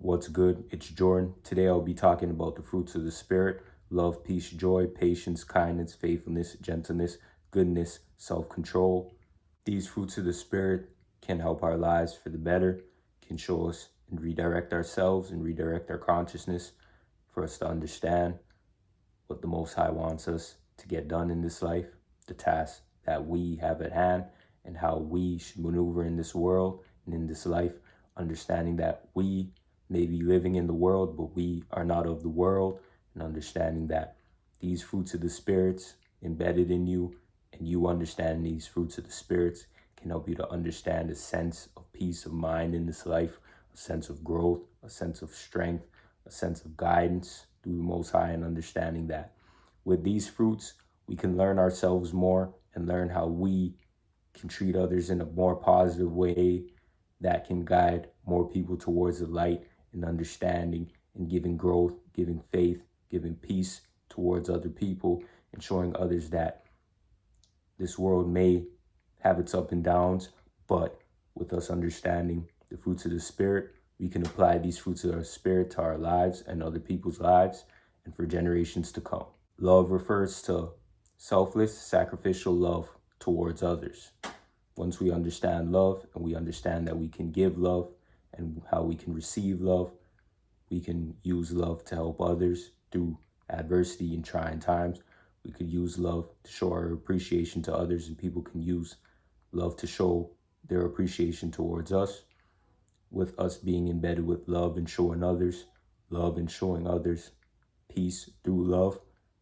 What's good? It's Jordan. Today I'll be talking about the fruits of the Spirit: love, peace, joy, patience, kindness, faithfulness, gentleness, goodness, self-control. These fruits of the Spirit can help our lives for the better, can show us and redirect ourselves and redirect our consciousness for us to understand what the Most High wants us to get done in this life, the tasks that we have at hand, and how we should maneuver in this world and in this life, understanding that we may be living in the world, but we are not of the world, and understanding that these fruits of the spirits embedded in you and you understanding these fruits of the spirits can help you to understand a sense of peace of mind in this life, a sense of growth, a sense of strength, a sense of guidance through the Most High, and understanding that with these fruits, we can learn ourselves more and learn how we can treat others in a more positive way that can guide more people towards the light and understanding and giving growth, giving faith, giving peace towards other people, and showing others that this world may have its up and downs, but with us understanding the fruits of the Spirit, we can apply these fruits of our Spirit to our lives and other people's lives and for generations to come. Love refers to selfless, sacrificial love towards others. Once we understand love and we understand that we can give love and how we can receive love, we can use love to help others through adversity and trying times. We could use love to show our appreciation to others, and people can use love to show their appreciation towards us. With us being embedded with love and showing others, love and showing others peace through love,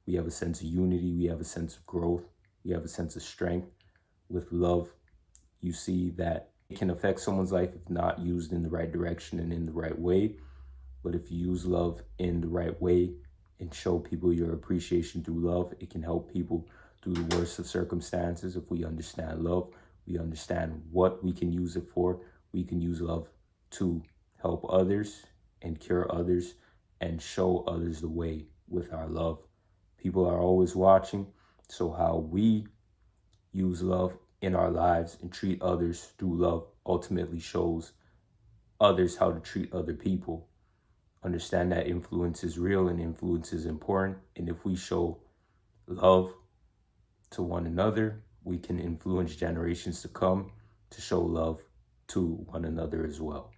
we have a sense of unity, we have a sense of growth, we have a sense of strength. With love, you see that it can affect someone's life if not used in the right direction and in the right way. But if you use love in the right way and show people your appreciation through love, it can help people through the worst of circumstances. If we understand love, we understand what we can use it for. We can use love to help others and cure others and show others the way with our love. People are always watching, so how we use love in our lives and treat others through love ultimately shows others how to treat other people. Understand that influence is real and influence is important. And if we show love to one another, we can influence generations to come to show love to one another as well.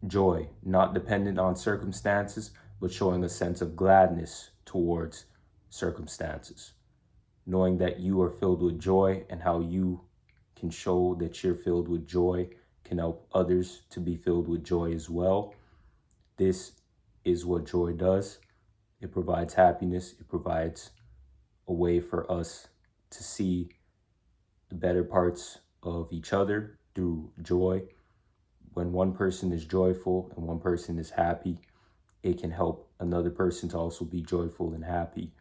Joy, not dependent on circumstances, but showing a sense of gladness towards circumstances. Knowing that you are filled with joy and how you can show that you're filled with joy can help others to be filled with joy as well. This is what joy does. It provides happiness. It provides a way for us to see the better parts of each other through joy. When one person is joyful and one person is happy, it can help another person to also be joyful and happy.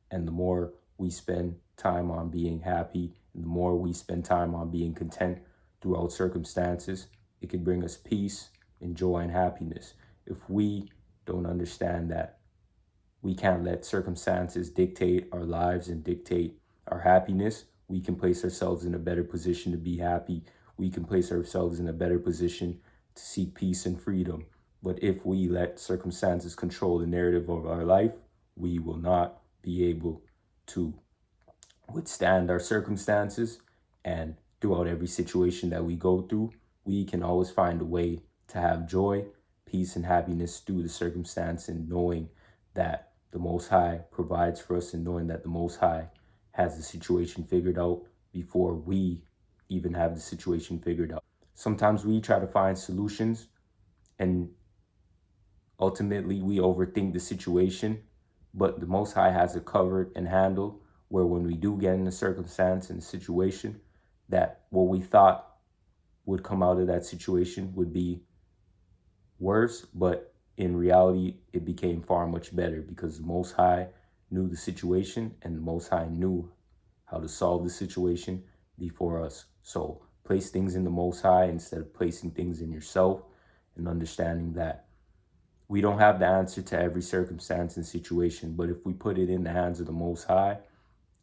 And the more we spend time on being happy, and the more we spend time on being content throughout circumstances, it can bring us peace and joy and happiness. If we don't understand that we can't let circumstances dictate our lives and dictate our happiness, we can place ourselves in a better position to be happy. We can place ourselves in a better position to seek peace and freedom. But if we let circumstances control the narrative of our life, we will not be able to withstand our circumstances. And throughout every situation that we go through, we can always find a way to have joy, peace, and happiness through the circumstance, and knowing that the Most High provides for us, and knowing that the Most High has the situation figured out before we even have the situation figured out. Sometimes we try to find solutions and ultimately we overthink the situation, but the Most High has it covered and handled, where when we do get in a circumstance and a situation, that what we thought would come out of that situation would be worse, but in reality, it became far much better because the Most High knew the situation and the Most High knew how to solve the situation before us. So place things in the Most High instead of placing things in yourself, and understanding that we don't have the answer to every circumstance and situation, but if we put it in the hands of the Most High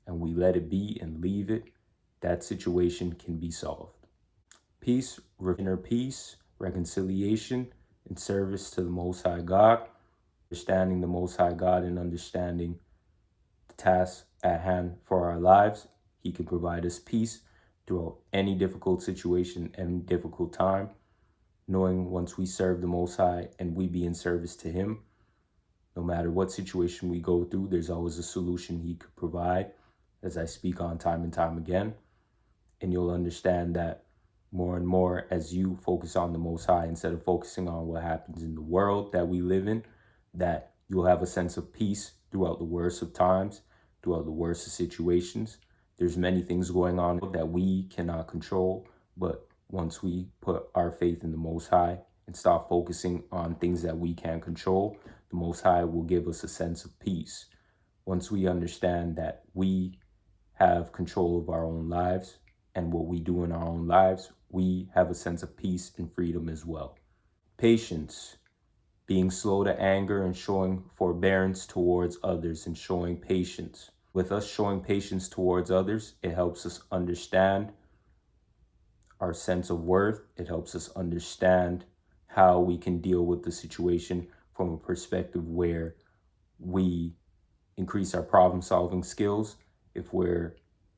and we let it be and leave it, that situation can be solved. Peace, inner peace, reconciliation, in service to the Most High God, understanding the Most High God and understanding the tasks at hand for our lives. He can provide us peace throughout any difficult situation, any difficult time, knowing once we serve the Most High and we be in service to Him, no matter what situation we go through, there's always a solution He could provide, as I speak on time and time again. And you'll understand that more and more as you focus on the Most High instead of focusing on what happens in the world that we live in, that you'll have a sense of peace throughout the worst of times, throughout the worst of situations. There's many things going on that we cannot control, but once we put our faith in the Most High and stop focusing on things that we can't control, the Most High will give us a sense of peace. Once we understand that we have control of our own lives and what we do in our own lives, we have a sense of peace and freedom as well. Patience, being slow to anger and showing forbearance towards others and showing patience. With us showing patience towards others, it helps us understand our sense of worth. It helps us understand how we can deal with the situation from a perspective where we increase our problem solving skills. If we're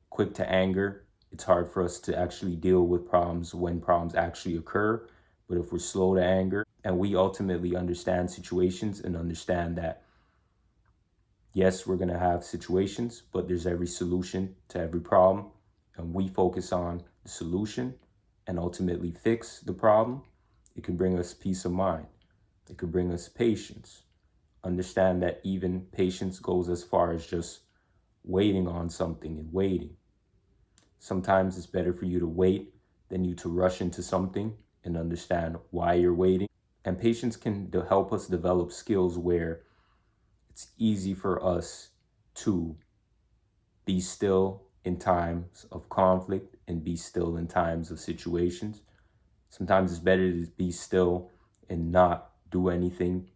quick to anger, it's hard for us to actually deal with problems when problems actually occur. But if we're slow to anger and we ultimately understand situations and understand that, yes, we're going to have situations, but there's every solution to every problem. And we focus on the solution and ultimately fix the problem, it can bring us peace of mind. It could bring us patience. Understand that even patience goes as far as just waiting on something and waiting. Sometimes it's better for you to wait than you to rush into something and understand why you're waiting. And patience can help us develop skills where it's easy for us to be still in times of conflict and be still in times of situations. Sometimes it's better to be still and not do anything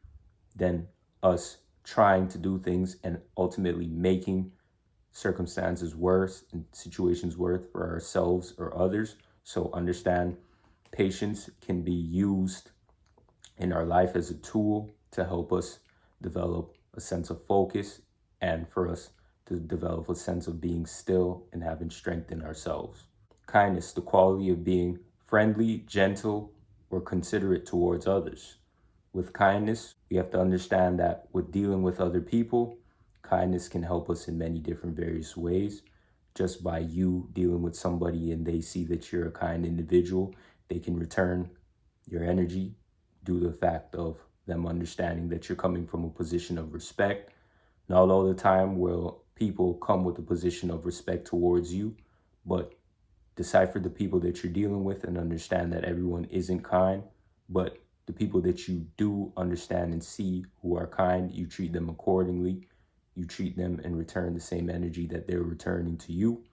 than us trying to do things and ultimately making circumstances worse and situations worse for ourselves or others. So understand patience can be used in our life as a tool to help us develop a sense of focus and for us to develop a sense of being still and having strength in ourselves. Kindness, the quality of being friendly, gentle, or considerate towards others. With kindness, we have to understand that with dealing with other people, kindness can help us in many different various ways. Just by you dealing with somebody and they see that you're a kind individual, they can return your energy due to the fact of them understanding that you're coming from a position of respect. Not all the time will people come with a position of respect towards you, but decipher the people that you're dealing with and understand that everyone isn't kind, but the people that you do understand and see who are kind, you treat them accordingly. You treat them and return the same energy that they're returning to you.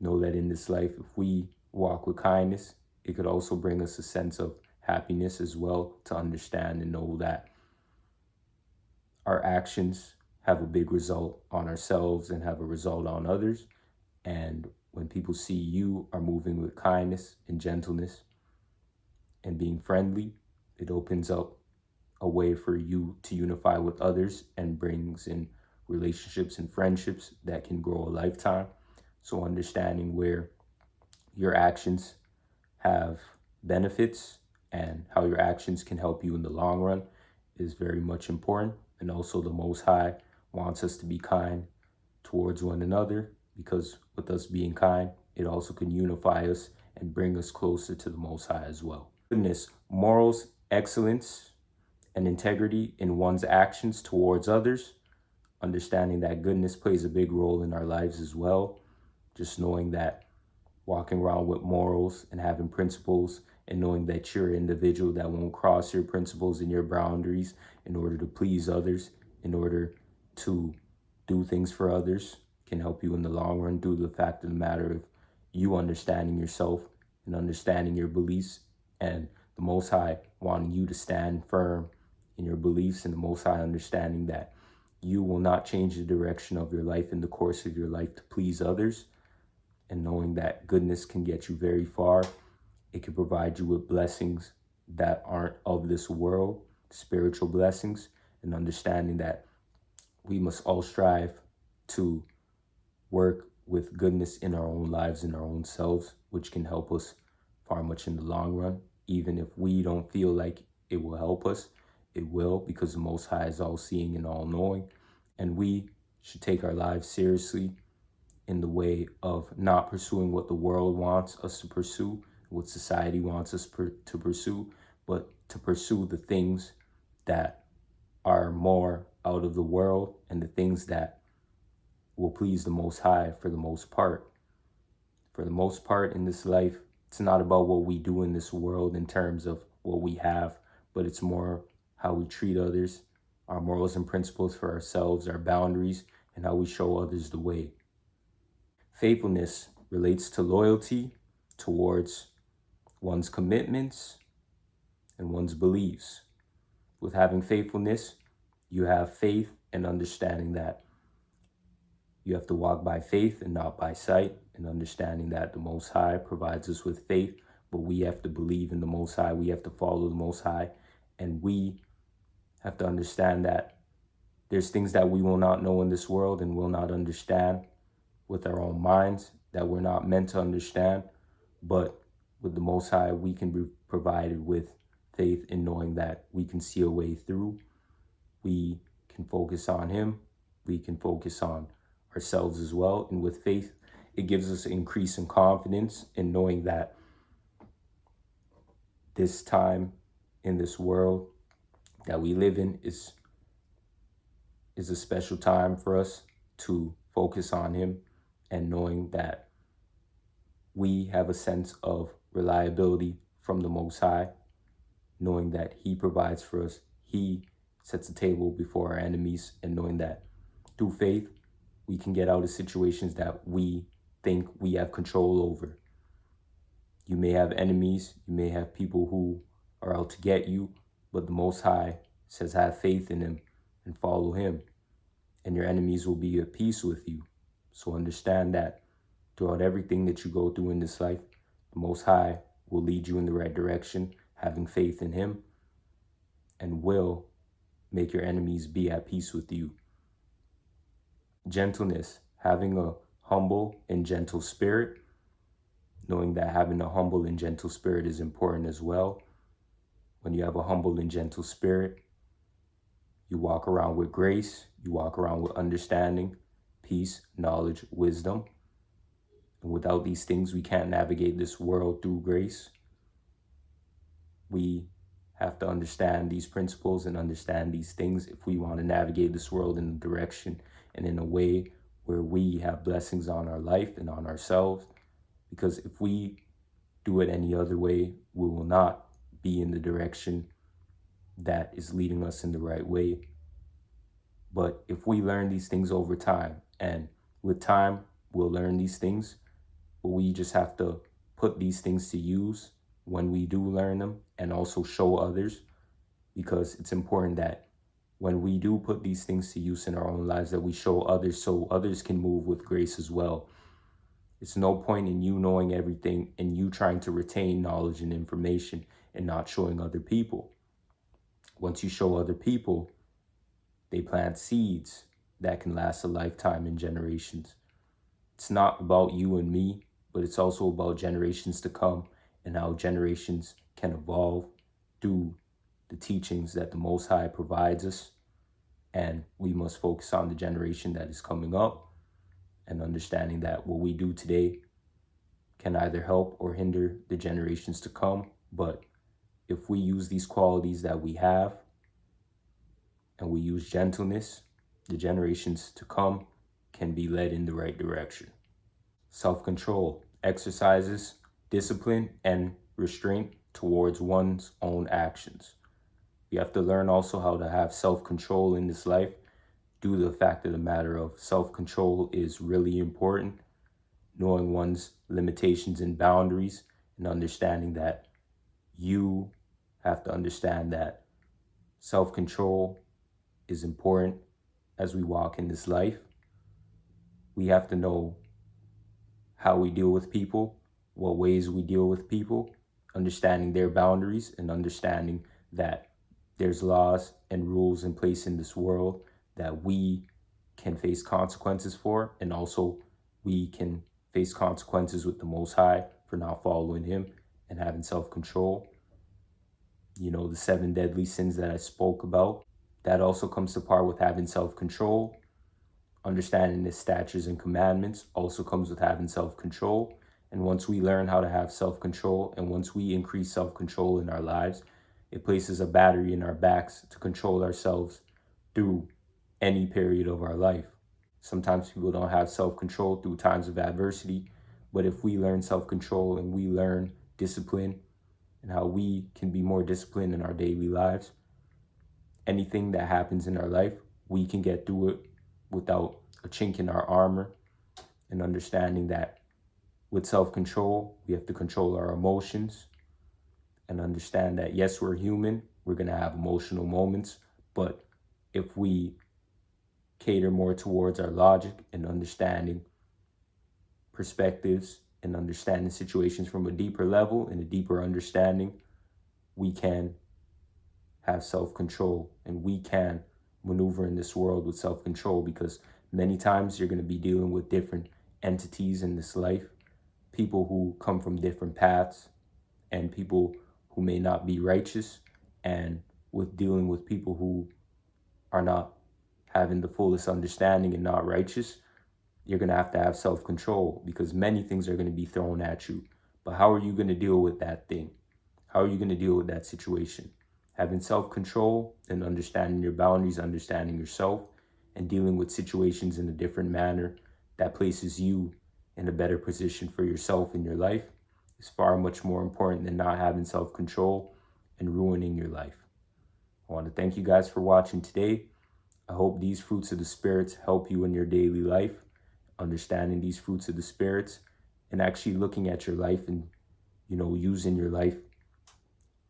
Know that in this life, if we walk with kindness, it could also bring us a sense of happiness as well, to understand and know that our actions have a big result on ourselves and have a result on others. And when people see you are moving with kindness and gentleness and being friendly, it opens up a way for you to unify with others and brings in relationships and friendships that can grow a lifetime. So understanding where your actions have benefits and how your actions can help you in the long run is very much important. And also the Most High wants us to be kind towards one another, because with us being kind, it also can unify us and bring us closer to the Most High as well. Goodness, morals, excellence, and integrity in one's actions towards others. Understanding that goodness plays a big role in our lives as well. Just knowing that walking around with morals and having principles and knowing that you're an individual that won't cross your principles and your boundaries in order to please others, in order to do things for others, can help you in the long run due to the fact of the matter of you understanding yourself and understanding your beliefs, and the Most High wanting you to stand firm in your beliefs, and the Most High understanding that you will not change the direction of your life in the course of your life to please others, and knowing that goodness can get you very far. It can provide you with blessings that aren't of this world, spiritual blessings, and understanding that we must all strive to work with goodness in our own lives, in our own selves, which can help us far much in the long run. Even if we don't feel like it will help us, it will, because the Most High is all seeing and all knowing. And we should take our lives seriously in the way of not pursuing what the world wants us to pursue, what society wants us to pursue, but to pursue the things that are more out of the world and the things that will please the Most High for the most part. For the most part in this life, it's not about what we do in this world in terms of what we have, but it's more how we treat others, our morals and principles for ourselves, our boundaries, and how we show others the way. Faithfulness relates to loyalty towards one's commitments and one's beliefs. With having faithfulness, you have faith and understanding that you have to walk by faith and not by sight, and understanding that the Most High provides us with faith, but we have to believe in the Most High. We have to follow the Most High, and we have to understand that there's things that we will not know in this world and will not understand with our own minds, that we're not meant to understand. But with the Most High, we can be provided with faith in knowing that we can see a way through. We can focus on Him. We can focus on ourselves as well. And with faith, it gives us an increase in confidence in knowing that this time in this world that we live in is a special time for us to focus on Him, and knowing that we have a sense of reliability from the Most High, knowing that He provides for us. He sets a table before our enemies, and knowing that through faith, we can get out of situations that we think we have control over. You may have enemies, you may have people who are out to get you, but the Most High says have faith in Him and follow Him, and your enemies will be at peace with you. So understand that throughout everything that you go through in this life, the Most High will lead you in the right direction, having faith in Him, and will make your enemies be at peace with you. Gentleness, having a humble and gentle spirit, knowing that having a humble and gentle spirit is important as well. When you have a humble and gentle spirit, you walk around with grace, you walk around with understanding, peace, knowledge, wisdom. And without these things, we can't navigate this world through grace. We have to understand these principles and understand these things if we want to navigate this world in a direction and in a way where we have blessings on our life and on ourselves. Because if we do it any other way, we will not be in the direction that is leading us in the right way. But if we learn these things over time, and with time, we'll learn these things, but we just have to put these things to use when we do learn them, and also show others, because it's important that when we do put these things to use in our own lives, that we show others so others can move with grace as well. It's no point in you knowing everything and you trying to retain knowledge and information and not showing other people. Once you show other people, they plant seeds that can last a lifetime and generations. It's not about you and me, but it's also about generations to come, and how generations can evolve through the teachings that the Most High provides us. And we must focus on the generation that is coming up, and understanding that what we do today can either help or hinder the generations to come. But if we use these qualities that we have, and we use gentleness, the generations to come can be led in the right direction. Self-control exercises discipline and restraint towards one's own actions. You have to learn also how to have self-control in this life, due to the fact of the matter of self-control is really important. Knowing one's limitations and boundaries, and understanding that you have to understand that self-control is important as we walk in this life. We have to know how we deal with people, what ways we deal with people, understanding their boundaries and understanding that there's laws and rules in place in this world that we can face consequences for, and also we can face consequences with the Most High for not following Him and having self control. The seven deadly sins that I spoke about, that also comes to part with having self control. Understanding His statutes and commandments also comes with having self control. And once we learn how to have self control, and once we increase self control in our lives, it places a battery in our backs to control ourselves through any period of our life. Sometimes people don't have self control through times of adversity, but if we learn self control and we learn discipline and how we can be more disciplined in our daily lives, anything that happens in our life, we can get through it without a chink in our armor, and understanding that with self control, we have to control our emotions and understand that, yes, we're human, we're going to have emotional moments, but if we cater more towards our logic and understanding perspectives and understanding situations from a deeper level and a deeper understanding, we can have self control and we can maneuver in this world with self control, because many times you're going to be dealing with different entities in this life, people who come from different paths and people who may not be righteous. And with dealing with people who are not having the fullest understanding and not righteous, you're going to have self control, because many things are going to be thrown at you. But how are you going to deal with that thing? How are you going to deal with that situation? Having self control and understanding your boundaries, understanding yourself, and dealing with situations in a different manner that places you in a better position for yourself in your life is far much more important than not having self control and ruining your life. I want to thank you guys for watching today. I hope these fruits of the spirits help you in your daily life, understanding these fruits of the spirits and actually looking at your life and, using your life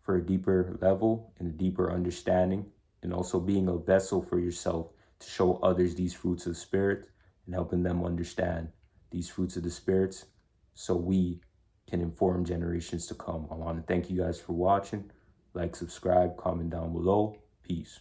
for a deeper level and a deeper understanding, and also being a vessel for yourself to show others these fruits of the spirit and helping them understand these fruits of the spirits so we can inform generations to come. I want to thank you guys for watching. Like, subscribe, comment down below. Peace.